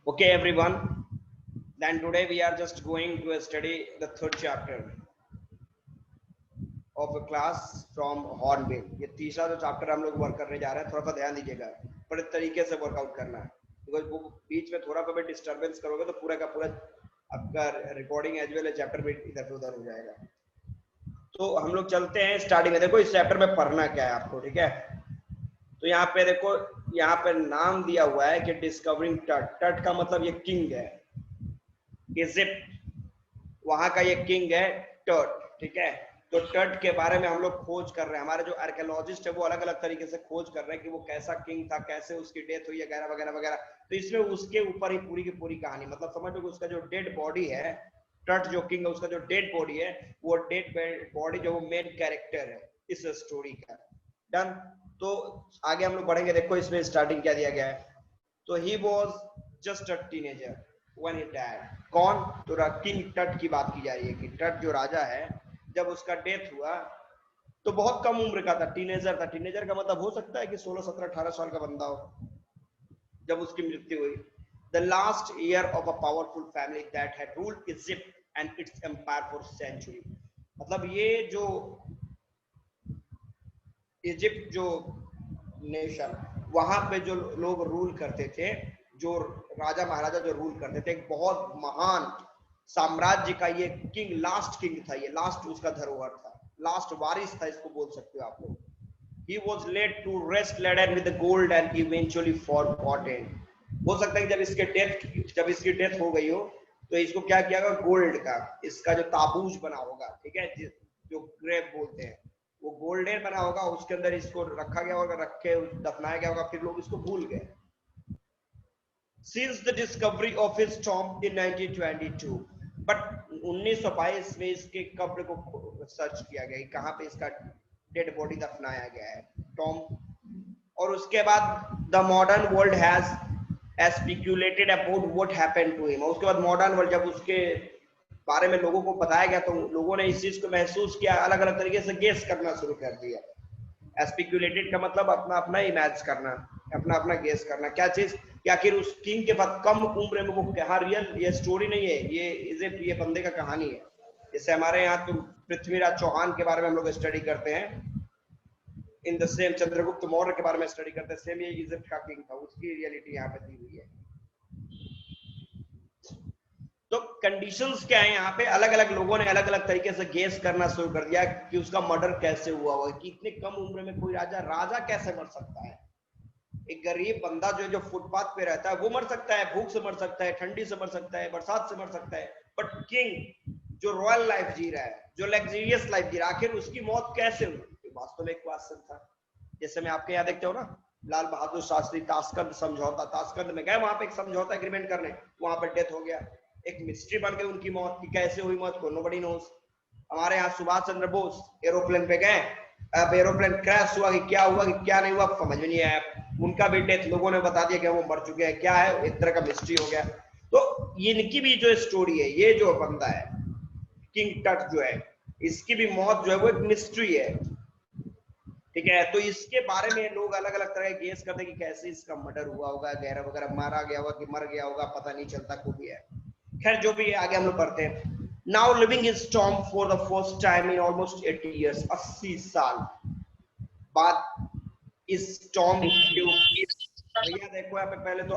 Okay, everyone. Then today we are just going to study the third chapter of a class from Hornbill. ये तीसरा जो chapter हम लोग work करने जा रहे हैं, थोड़ा सा ध्यान दीजिएगा, बड़े तरीके से वर्कआउट करना है, बिकॉज वो बीच में थोड़ा सा भी डिस्टर्बेंस करोगे तो पूरा का पूरा आपका रिकॉर्डिंग एज वेल चैप्टर भी इधर उधर हो जाएगा। तो हम लोग चलते हैं स्टार्टिंग में। देखो इस चैप्टर में पढ़ना क्या है आपको, ठीक है। तो यहाँ पे देखो, यहाँ पे नाम दिया हुआ है कि डिस्कवरिंग टट। टट का मतलब ये किंग है, इजिप्ट वहां का ये किंग है टट, ठीक है। तो टट के बारे में हम लोग खोज कर रहे हैं, हमारे जो आर्कियोलॉजिस्ट है वो अलग अलग तरीके से खोज कर रहे हैं कि वो कैसा किंग था, कैसे उसकी डेथ हुई वगैरह वगैरह वगैरह। तो इसमें उसके ऊपर ही पूरी की पूरी कहानी, मतलब समझ लो कि उसका जो डेड बॉडी है, टट जो किंग है उसका जो डेड बॉडी है, वो डेड बॉडी जो वो मेन कैरेक्टर है इस स्टोरी का। डन। तो आगे हम लोग बढ़ेंगे। देखो इसमें स्टार्टिंग क्या दिया गया है। तो he was just a teenager when he died. कौन? तो किंग टट की बात की जा रही है कि टट जो राजा है, जब उसका डेथ हुआ तो बहुत कम उम्र का था, टीनेजर था। टीनेजर का मतलब हो सकता है कि 16 17 18 साल का बंदा हो जब उसकी मृत्यु हुई। The last year of a powerful family that had ruled Egypt and its empire for century. मतलब ये जो इजिप्ट जो नेशन, वहां पे जो लोग रूल करते थे, जो राजा महाराजा जो रूल करते थे, एक बहुत महान साम्राज्य का ये किंग, लास्ट किंग था, ये लास्ट उसका धरोहर था, लास्ट वारिस था, इसको बोल सकते हो आप लोग। He was led to rest laden with the gold and eventually forgotten. हो सकता है कि जब इसकी डेथ हो गई हो तो इसको क्या किया होगा, गोल्ड का इसका जो ताबूज बना होगा, ठीक है, जो ग्रेव बोलते हैं, वो गोल्डन बना होगा, उसके अंदर इसको रखा गया होगा, रख के दफनाया गया होगा, फिर लोग इसको भूल गए। Since the discovery of his tomb in 1922, but 1922 में इसके कब्र को सर्च किया गया, कहाँ पे इसका डेड बॉडी दफनाया गया है, टॉम। और उसके बाद the modern world has speculated about what happened to him. उसके बाद मॉडर्न वर्ल्ड जब उसके बारे में लोगों को बताया गया तो लोगों ने इस चीज को महसूस किया, अलग अलग तरीके से गेस करना शुरू कर दिया। स्पेक्युलेटेड का मतलब अपना अपना इमेज करना, अपना अपना गेस करना। क्या चीज कि आखिर उस किंग के बाद कम उम्र में वो कहा, रियल ये स्टोरी नहीं है, ये इजिप्ट ये बंदे का कहानी है। जैसे हमारे यहाँ तो पृथ्वीराज चौहान के बारे में हम लोग स्टडी करते हैं, in the same Chandragupta Maurya के बारे में स्टडी करते हैं, सेम ये इजिप्ट का किंग था, उसकी रियलिटी यहाँ पे दी हुई है। तो कंडीशंस क्या है यहाँ पे, अलग अलग लोगों ने अलग अलग तरीके से गेस करना शुरू कर दिया कि उसका मर्डर कैसे हुआ होगा, कि इतने कम उम्र में कोई राजा राजा कैसे मर सकता है। एक गरीब बंदा जो फुटपाथ पे रहता है वो मर सकता है, भूख से मर सकता है, ठंडी से मर सकता है, बरसात से मर सकता है, बट किंग जो रॉयल लाइफ जी रहा है, जो लग्जरियस लाइफ जी रहा है, आखिर उसकी मौत कैसे हुई, वास्तव में एक क्वेश्चन था। जैसे मैं आपके यहाँ देखते हो ना, लाल बहादुर शास्त्री ताशकंद समझौता, ताशकंद में गए, वहां पे एक समझौता एग्रीमेंट करने, वहां पर डेथ हो गया, एक मिस्ट्री बन गई उनकी मौत की कैसे हुई मौत को नोबडी नोस। हमारे यहाँ सुभाष चंद्र बोस एरोप्लेन पे गए, अब एरोप्लेन क्रैश हुआ कि क्या हुआ कि क्या नहीं हुआ समझ में नहीं आया, उनका भी डेथ लोगों ने बता दिया कि वो मर चुके हैं, क्या है एक तरह का मिस्ट्री हो गया। तो इनकी भी जो स्टोरी है, ये जो बंदा है किंग टट जो है, इसकी भी मौत जो है वो एक मिस्ट्री है, ठीक है। तो इसके बारे में लोग अलग अलग तरह के गेस करते हैं कि कैसे इसका मर्डर हुआ होगा, वगैरह वगैरह, मारा गया होगा कि मर गया होगा, पता नहीं चलता, कुछ भी है। खैर जो भी है, आगे हम लोग पढ़ते हैं। Now living in storm for the first time in almost 80 years, 80 साल बाद इस स्टॉर्म के, भैया देखो यहाँ पे पहले तो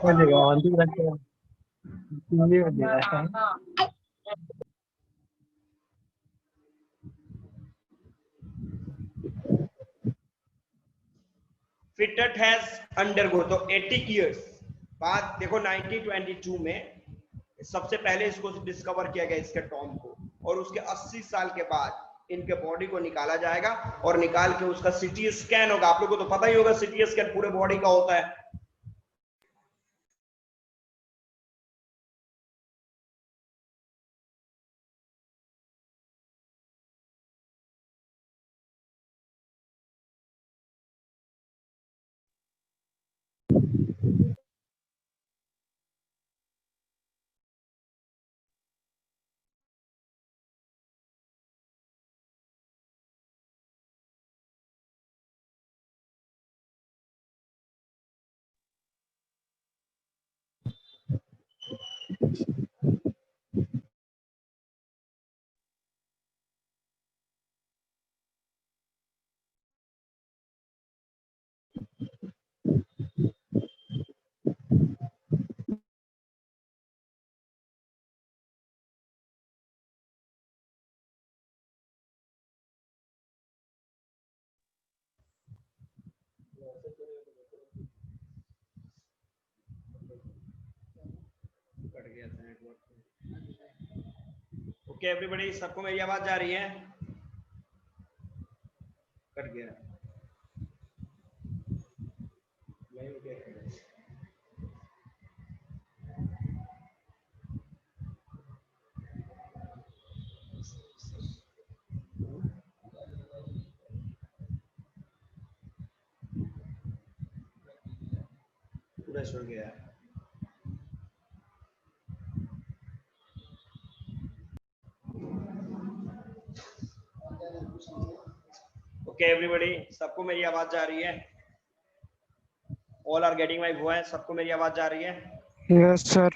फिटट हैज अंडरगो, तो 80 इयर्स बाद देखो 1922 में सबसे पहले इसको डिस्कवर किया गया, इसके टॉम को, और उसके 80 साल के बाद इनके बॉडी को निकाला जाएगा और निकाल के उसका सीटी स्कैन होगा। आप लोगों को तो पता ही होगा सीटी स्कैन पूरे बॉडी का होता है। गया था नेटवर्क। ओके एवरीबॉडी, सबको मेरी आवाज जा रही है? कट गया पूरा छोड़ गया। ओके एवरीबॉडी, सबको मेरी आवाज जा रही है? All are getting my voice? सबको मेरी आवाज जा रही है? Yes sir.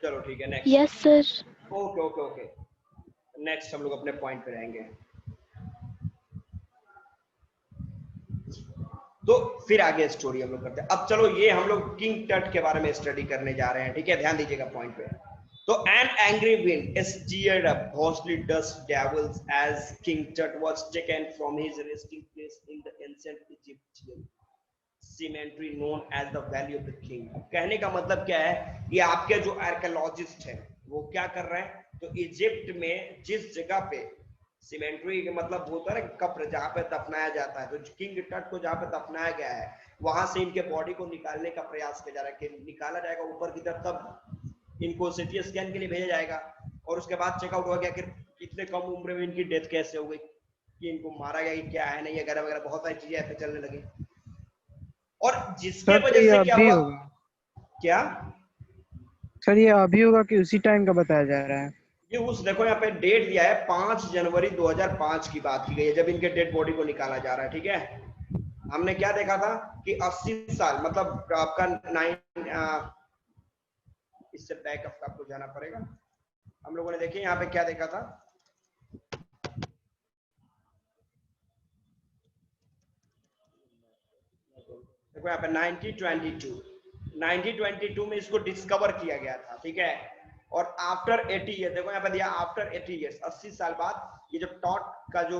चलो ठीक है, next. Yes sir. Okay okay okay, next हम लोग अपने पॉइंट पे रहेंगे। तो फिर आगे स्टोरी हम लोग करते हैं। अब चलो ये हम लोग किंग टट के बारे में स्टडी करने जा रहे हैं, ठीक है? ध्यान दीजिएगा पॉइंट पे। तो an angry wind stirred up ghostly dust devils as King Tut was taken from his resting place in the ancient Egyptian cemetery known as the Valley of the King। अब कहने का मतलब क्या है, ये आपके जो आर्कियोलॉजिस्ट हैं वो क्या कर रहे हैं, तो इजिप्ट में जिस जगह पे सीमेंट्री के मतलब होता है ना कब्र, जहाँ पे दफनाया जाता है, तो किंग टट को जहाँ पे दफनाया गया है वहां से इनके बॉडी को निकालने का प्रयास किया जा रहा है कि निकाला जाएगा ऊपर की तरफ, तब इनको सिटी स्कैन के लिए भेजा जाएगा और उसके बाद चेकआउट हो गया कि इतने कम उम्र में इनकी डेथ कैसे हो गई, कि इनको मारा गया कि क्या है नहीं है, वगैरह वगैरह बहुत सारी चीजें ऐसे चलने लगी। और जिसके वजह से क्या हुआ, क्या सर ये अभी होगा कि उसी टाइम का बताया जा रहा है? ये उस देखो यहाँ पे डेट दिया है 5 जनवरी 2005 की बात की गई है, जब इनके डेड बॉडी को निकाला जा रहा है, ठीक है? हमने क्या देखा था कि 80 साल मतलब आपका 9 इससे बैक अप आपको जाना पड़ेगा। हम लोगों ने देखिए यहाँ पे क्या देखा था, देखो यहाँ पे 1922 में इसको डिस्कवर किया गया था, ठीक है? और आफ्टर 80 ईयर, देखो यहाँ पे दिया आफ्टर 80 ईयर्स, 80 साल बाद ये जो टॉट का जो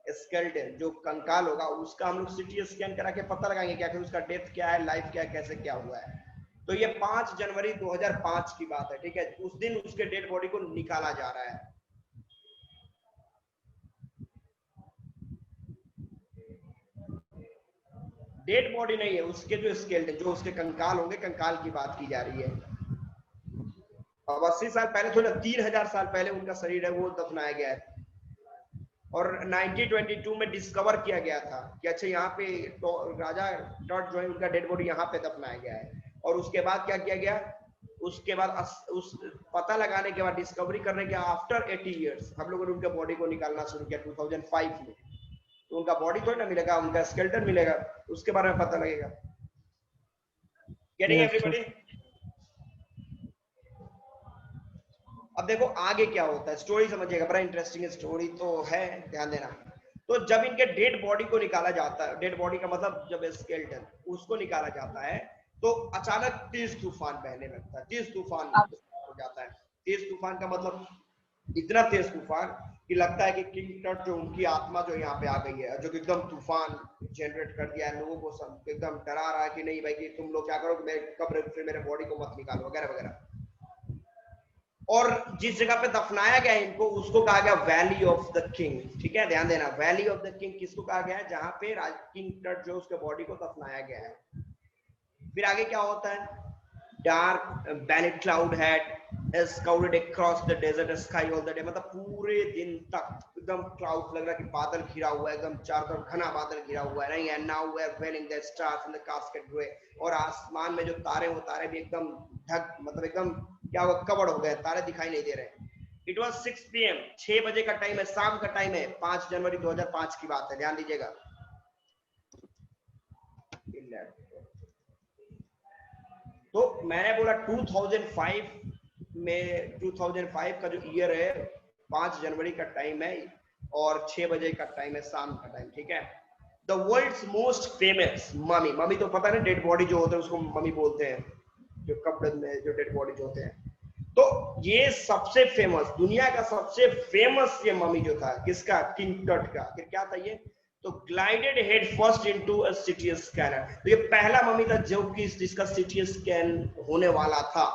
स्केलेटन जो कंकाल होगा उसका हम लोग सीटी स्कैन करा के पता लगाएंगे क्या उसका डेथ क्या है, लाइफ क्या है, कैसे क्या हुआ है। तो ये 5 जनवरी 2005 की बात है, ठीक है? उस दिन उसके डेड बॉडी को निकाला जा रहा है। डेड बॉडी नहीं है, उसके जो स्केलेटन जो उसके कंकाल होंगे, कंकाल की बात की जा रही है। अब 80 साल पहले, थोड़ा 3000 साल पहले उनका शरीर है वो दफनाया गया है। और 1922 में डिस्कवर किया गया था कि अच्छा यहाँ पे तो राजा टॉट जो है उनका डेड बॉडी यहाँ पे दफनाया गया है। और उसके बाद क्या किया गया, उसके बाद उस पता लगाने के बाद, डिस्कवरी करने के आफ्टर 80 इयर्स हम लोगों ने उनके बॉडी को निकालना शुरू किया 2005 में। तो उनका बॉडी थोड़ी ना मिलेगा, उनका स्केलेटन मिलेगा, उसके बारे में पता लगेगा। Getting everybody? अब देखो आगे क्या होता है, स्टोरी समझिएगा, बड़ा इंटरेस्टिंग स्टोरी तो है, ध्यान देना। तो जब इनके डेड बॉडी को निकाला जाता है, डेड बॉडी का मतलब जब स्केलेटन उसको निकाला जाता है, तो अचानक तेज तूफान बहने लगता है, तेज तूफान हो जाता है। तेज तूफान का मतलब इतना तेज तूफान कि लगता है कि किंग टट जो उनकी आत्मा जो यहाँ पे आ गई है, जो कि एकदम तूफान जनरेट कर दिया है, लोगों को सब एकदम डरा रहा है कि नहीं भाई कि तुम लोग क्या करो, मेरे कब्र से मेरे बॉडी को मत निकालो, वगैरह वगैरह। और जिस जगह पे दफनाया गया है इनको, उसको कहा गया वैली ऑफ द किंग, ठीक है? ध्यान देना, वैली ऑफ द किंग किसको कहा गया है, जहां पे किंग टट जो उसके बॉडी को दफनाया गया है। फिर आगे क्या होता है, dark ballet cloud had scouted across the desert sky all the day, मतलब पूरे दिन तक एकदम क्लाउड लग रहा है कि बादल घिरा हुआ है, एकदम चारों तरफ घना बादल घिरा हुआ है, नहीं है? Now we are veiling the stars in the cascade grey, और आसमान में जो तारे वो तारे भी एकदम ढक, मतलब एकदम क्या हुआ, कवर हो गए, तारे दिखाई नहीं दे रहे। इट वॉज 6 PM, 6 बजे का टाइम है, शाम का टाइम है, 5 जनवरी 2005 की बात है, ध्यान दीजिएगा। तो मैंने बोला 2005 में, 2005 का जो ईयर है, 5 जनवरी का टाइम है और 6 बजे का टाइम है, शाम का टाइम, ठीक है? The world's most famous mummy, mummy तो पता है ना, डेड बॉडी जो होते हैं उसको ममी बोलते हैं, जो कब्र में जो डेड बॉडी जो होते हैं। तो ये सबसे फेमस, दुनिया का सबसे फेमस ये ममी जो था, किसका, किंग टट का। फिर क्या था ये, तो glided head first into a सीटी स्कैनर, तो ये पहला ममी था जो कि जिसका सीटी स्कैन होने वाला था।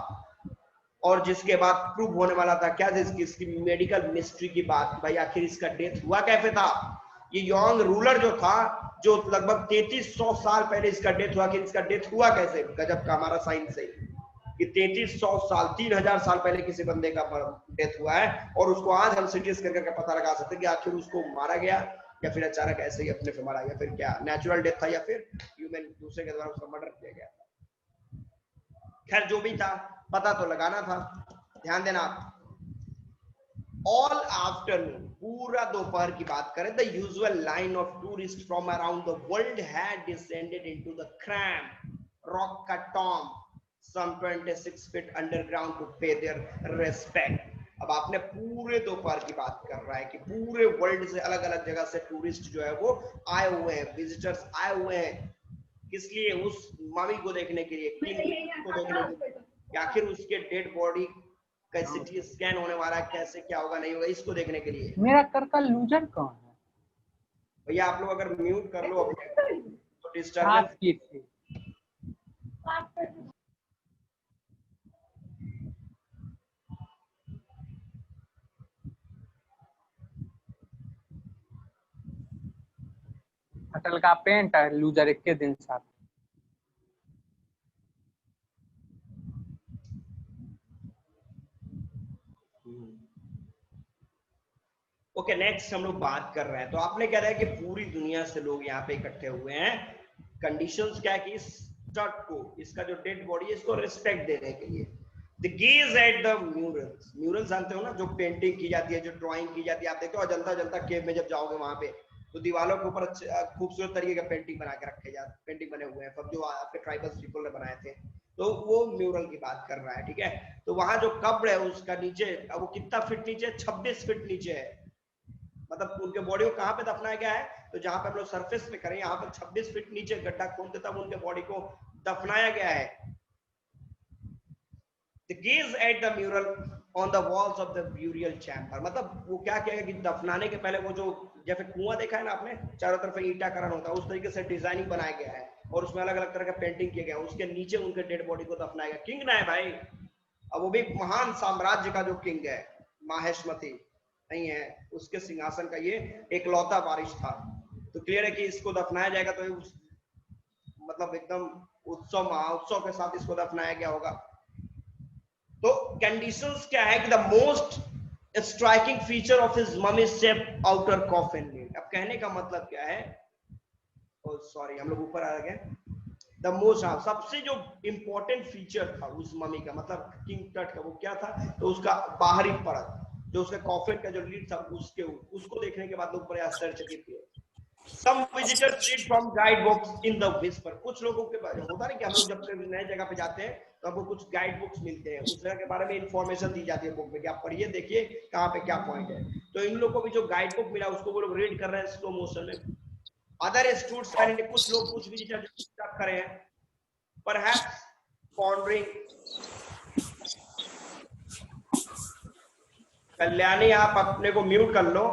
और जिसके बाद प्रूव होने वाला था क्या था, इसकी मेडिकल मिस्ट्री की बात, भाई आखिर इसका डेथ हुआ कैसे था। ये यंग रूलर जो था, जो लगभग 3300 साल पहले इसका डेथ हुआ, कि इसका डेथ हुआ कैसे। गजब का हमारा साइंस है कि 3300 साल 3000 साल पहले किसी बंदे का डेथ हुआ है, और उसको आज हम सीरियस करके पता लगा सकते हैं कि आखिर उसको मारा गया या फिर अचानक ऐसे ही अपने से मारा, या फिर क्या नेचुरल डेथ था, या फिर ह्यूमन दूसरे के द्वारा उसका मर्डर किया गया था। खैर जो भी था, पता तो लगाना था। ध्यान देना आप। ऑल आफ्टरनून, पूरा दोपहर की बात करें, the usual line of tourist from around the world had descended into the cramp rock cut Tom some 26 feet underground to pay their respect। अब आपने पूरे दोपहर की बात कर रहा है कि पूरे वर्ल्ड से अलग अलग जगह से टूरिस्ट जो है वो आए हुए हैं, विजिटर्स आए हुए हैं, किस लिए, उस मम्मी को देखने के लिए, किंग को देखने के लिए, आखिर उसके डेड बॉडी का सीटी स्कैन होने वाला है, कैसे क्या होगा नहीं होगा, इसको देखने के लिए। मेरा कर का लूजर कौन है भैया आप लोग अगर म्यूट कर लो अपने तो डिस्टर्बेंस। आपकी थी। अटल का पेंट है लूजर एक के दिन साथ। ओके नेक्स्ट हम लोग बात कर रहे हैं, तो आपने कह रहा है कि पूरी दुनिया से लोग यहाँ पे इकट्ठे हुए हैं। कंडीशंस क्या है कि इस स्टड को, इसका जो डेड बॉडी है, इसको रिस्पेक्ट देने के लिए। The gauge at the murals, murals जानते हो ना, जो पेंटिंग की जाती है, जो ड्राइंग की जाती है। आप देखते हो अजंता अजंता केव में जब जाओगे वहां पे, तो दीवारों के ऊपर खूबसूरत तरीके का पेंटिंग बना के रखे जाते, पेंटिंग बने हुए हैं सब जो आपके ट्राइबल्स पीपल ने बनाए थे। तो वो म्यूरल की बात कर रहा है, ठीक है। तो वहां जो कब्र है उसका नीचे, वो कितना फीट नीचे, 26 फीट नीचे है। मतलब उनके बॉडी को कहां पे दफनाया गया है, तो जहां पे हम लोग सरफेस पे करें, यहाँ पर 26 फीट नीचे गड्ढा खोदते तब उनके बॉडी को दफनाया गया है। The gaze at the mural on the walls of the burial chamber, मतलब वो क्या किया कि दफनाने के पहले वो जो जैसे कुआं देखा है ना आपने, चारों तरफ ईंटा करण होता है, उस तरीके से डिजाइनिंग बनाया गया है और उसमें अलग अलग तरह का पेंटिंग किया गया है। उसके नीचे उनके डेड बॉडी को दफनाया गया। किंग ना है भाई, अब वो भी महान साम्राज्य का जो किंग है, माहेशमती नहीं है, उसके सिंहासन का ये एकलौता वारिस था। तो क्लियर है कि इसको दफनाया जाएगा, तो मतलब एकदम उत्सव, महाउत्सव के साथ इसको दफनाया गया होगा। तो कंडीशंस क्या है कि the most striking feature of his mummy shape outer coffin lid. अब कहने का मतलब क्या है, सॉरी हम लोग ऊपर आ गए। द मोस्ट, सबसे जो इंपॉर्टेंट फीचर था उस ममी का, मतलब किंग टट का, वो क्या था, तो उसका बाहरी परत, जो उसके कॉफिन का जो लीड था, उसको देखने के बाद लोग बड़े आश्चर्यचकित हुए। Some visitors read from guidebooks in the whisper। कुछ लोगों के बारे में होता है कि हम लोग जब नए जगह पे जाते हैं तो हमको कुछ गाइड बुक्स मिलते हैं, उस जगह के बारे में इंफॉर्मेशन दी जाती है बुक में कि आप पढ़िए, देखिए कहाँ पे क्या पॉइंट है। तो इन लोगों को भी जो गाइड बुक मिला उसको वो लोग रीड कर रहे हैं स्लो मोशन में। अदर स्टूडेंट्स, कुछ लोग, कुछ विजिटर डिस्टर्ब कर रहे हैं, परहैप्स पॉन्डरिंग। कल्याणी आप अपने को म्यूट कर लो।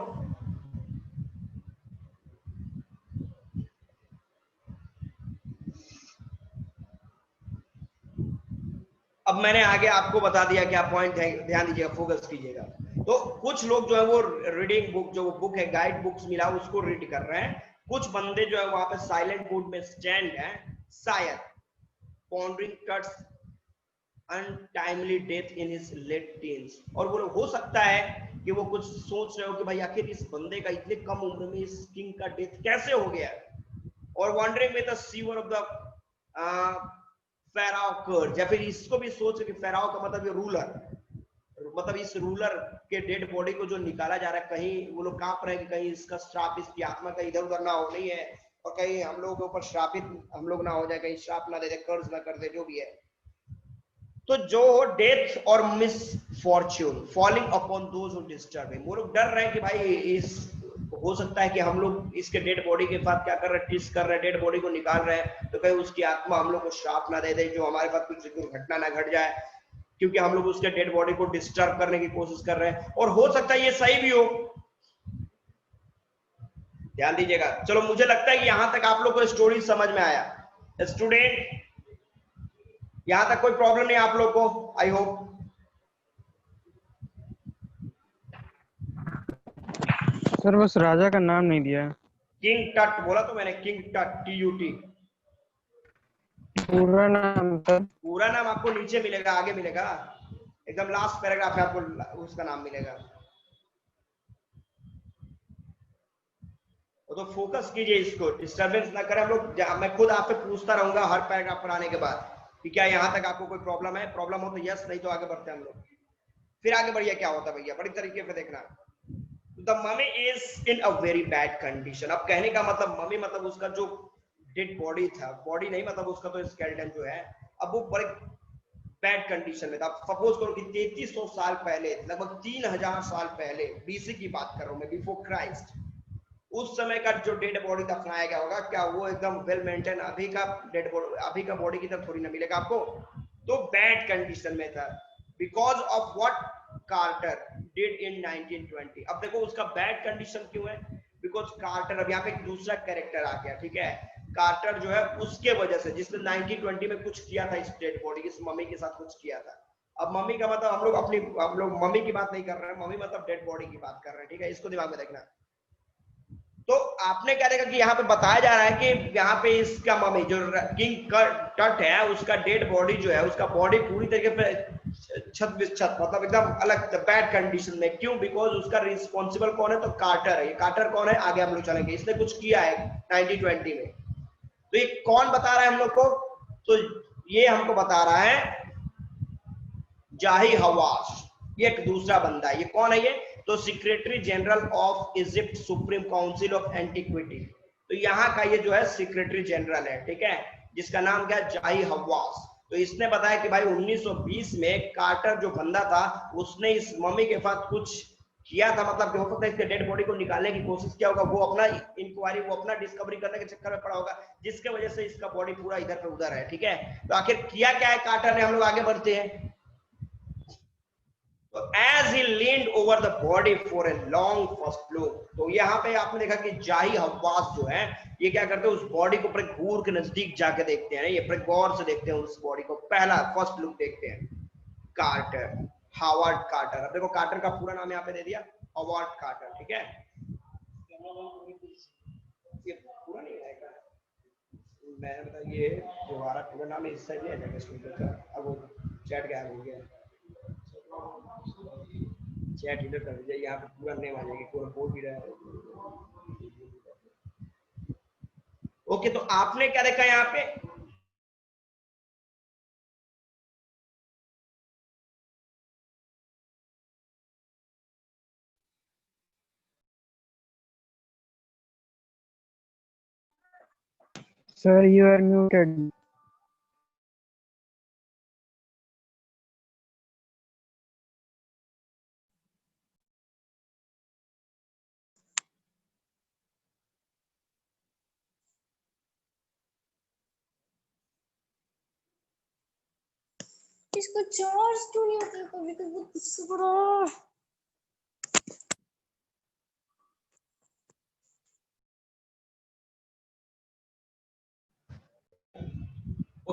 अब मैंने आगे आपको बता दिया क्या पॉइंट है, ध्यान दीजिएगा, फोकस कीजिएगा। तो कुछ लोग जो है वो रीडिंग बुक, जो बुक है गाइड बुक्स मिला उसको रीड कर रहे हैं। कुछ बंदे जो है वहां पे साइलेंट मोड में स्टैंड है, शायद pondering Tut's untimely death in his late teens. और वो हो सकता है कि वो कुछ सोच रहे हो कि भाई आखिर इस बंदे का इतने कम उम्र में इस किंग का डेथ कैसे हो गया। और wandering with the sewer of the pharaoh curse, या फिर इसको भी सोच कि फेराओ का मतलब ये रूलर, मतलब इस रूलर के डेड बॉडी को जो निकाला जा रहा है, कहीं वो लोग कांप रहे हैं कि कहीं इसका श्राप, इसकी आत्मा कहीं इधर उधर ना हो, नहीं है, और कहीं हम लोगों के ऊपर श्रापित हम लोग ना हो जाए, कहीं श्राप ना दे दे, कर्ज ना कर दे, जो भी है। तो जो डेथ और misfortune falling upon those who disturb him, वो लोग डर रहे हैं कि भाई इस, हो सकता है कि हम लोग इसके डेड बॉडी के साथ क्या कर रहे हैं, टिस्ट कर रहे हैं, डेड बॉडी को निकाल रहे हैं, तो कहीं उसकी आत्मा हम लोग को श्राप ना दे दे, जो हमारे साथ कुछ दुर्घटना ना घट जाए, क्योंकि हम लोग उसके डेड बॉडी को डिस्टर्ब करने की कोशिश कर रहे हैं। और हो सकता है ये सही भी हो, ध्यान दीजिएगा। चलो मुझे लगता है कि यहां तक आप लोग को स्टोरी समझ में आया। स्टूडेंट, यहां तक कोई प्रॉब्लम नहीं आप लोग को, आई होप। सर बस राजा का नाम नहीं दिया। किंग टट बोला तो मैंने, किंग टट, TUT। पूरा नाम सर? पूरा नाम आपको नीचे मिलेगा, आगे मिलेगा, एकदम लास्ट पैराग्राफ में आपको उसका नाम मिलेगा। तो फोकस कीजिए इसको, डिस्टरबेंस ना करें हम लोग। मैं खुद आपसे पूछता रहूंगा हर पैराग्राफ पर आने के बाद कि क्या यहाँ तक आपको कोई प्रॉब्लम है, प्रॉब्लम हो तो यस, नहीं तो आगे बढ़ते हैं हम लोग। फिर आगे बढ़िए, क्या होता है भैया, बड़ी तरीके से देखना। The mummy is in a very bad condition. अब कहने का मतलब ममी मतलब उसका जो डेड बॉडी था, बॉडी नहीं मतलब उसका तो स्केलेटन जो है, अब वो बड़े बैड कंडीशन में था। सपोज करो कि 3300 साल पहले, लगभग 3000 साल पहले, BC की बात कर रहा हूं मैं, बिफोर क्राइस्ट, उस समय का जो डेड बॉडी दफनाया गया होगा, क्या वो एकदम वेल मेंटेन अभी का डेड बॉडी, अभी का बॉडी की तरफ थोड़ी ना मिलेगा आपको। तो बैड कंडीशन में था, because of what Carter did in 1920। अब देखो उसका बैड कंडीशन क्यों है, बिकॉज कार्टर, अब यहाँ पे एक दूसरा कैरेक्टर आ गया, ठीक है, कार्टर जो है उसके वजह से, जिसने 1920 में कुछ किया था इस डेड बॉडी, इस मम्मी के साथ कुछ किया था। अब मम्मी का मतलब हम लोग मम्मी की बात नहीं कर रहे हैं, मम्मी मतलब डेड बॉडी की बात कर रहे हैं, ठीक है, इसको दिमाग में रखना। तो आपने क्या देखा कि यहाँ पे बताया जा रहा है कि यहाँ पे इसका मम्मी जो किंग टट है, उसका डेड बॉडी जो है, उसका बॉडी पूरी तरीके से छत मतलब एकदम अलग बैड कंडीशन में। क्यों? बिकॉज उसका रिस्पॉन्सिबल कौन है, तो कार्टर है। ये कार्टर कौन है, आगे हम लोग चलेंगे, इसने कुछ किया है 1920 में। तो ये कौन बता रहा है हम लोग को, तो ये हमको बता रहा है जाही हवास, ये एक दूसरा बंदा है। ये कौन है ये, तो secretary general of Egypt supreme council of antiquity. तो यहाँ का ये जो है सेक्रेटरी जनरल है, ठीक है, जिसका नाम क्या है, जाही हवास। तो इसने बताया कि भाई 1920 में कार्टर जो बंदा था, उसने इस मम्मी के साथ कुछ किया था, मतलब कि हो सकता है इसके डेड बॉडी को निकालने की कोशिश किया होगा, वो अपना इंक्वायरी, वो अपना डिस्कवरी करने के चक्कर में पड़ा होगा, जिसके वजह से इसका बॉडी पूरा इधर पे उधर है, ठीक है। तो आखिर किया क्या है कार्टर ने, हम लोग आगे बढ़ते हैं। तो as he leaned over the body for a long first look, तो यहाँ पे आपने देखा कि जाही हवास जो है, ये क्या करते हैं, उस बॉडी को बड़े घूर के नजदीक जाके देखते हैं, ये बड़े गौर से देखते हैं उस बॉडी को, पहला फर्स्ट लुक देखते हैं। Carter, Howard Carter. अब देखो कार्टर का पूरा नाम यहाँ पे दे दिया, हावर्ड कार्टर, ठीक है। ये पूरा नहीं आएगा, मैंने बताया ये तुम्हारा पूरा नाम इस साइड नहीं आएगा स्टूडेंट का। अब वो चैट गायब हो गया, चैट इधर कर दीजिए, यहाँ पे पूरा नेम आ जाएगा, पूरा बोल भी रहा है। ओके, तो आपने क्या देखा यहाँ पे, सर यू आर म्यूटेड। इसको चार्ज क्यों नहीं होती, कभी कभी गुस्सा करो।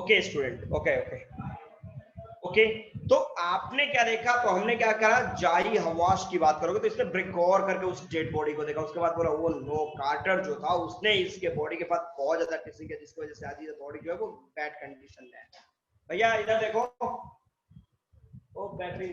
Okay student, okay okay okay. तो आपने क्या देखा, तो हमने क्या कहा, जाही हवास की बात करोगे तो इसने ब्रिकॉर करके उस डेड बॉडी को देखा, उसके बाद बोला वो नो, कार्टर जो था उसने इसके बॉडी के पास बहुत ज्यादा टिश्यू किया, जिसकी वजह से आज ये बॉडी जो है वो बैड कंडीशन में है। भैया इधर देखो, ओ बैटरी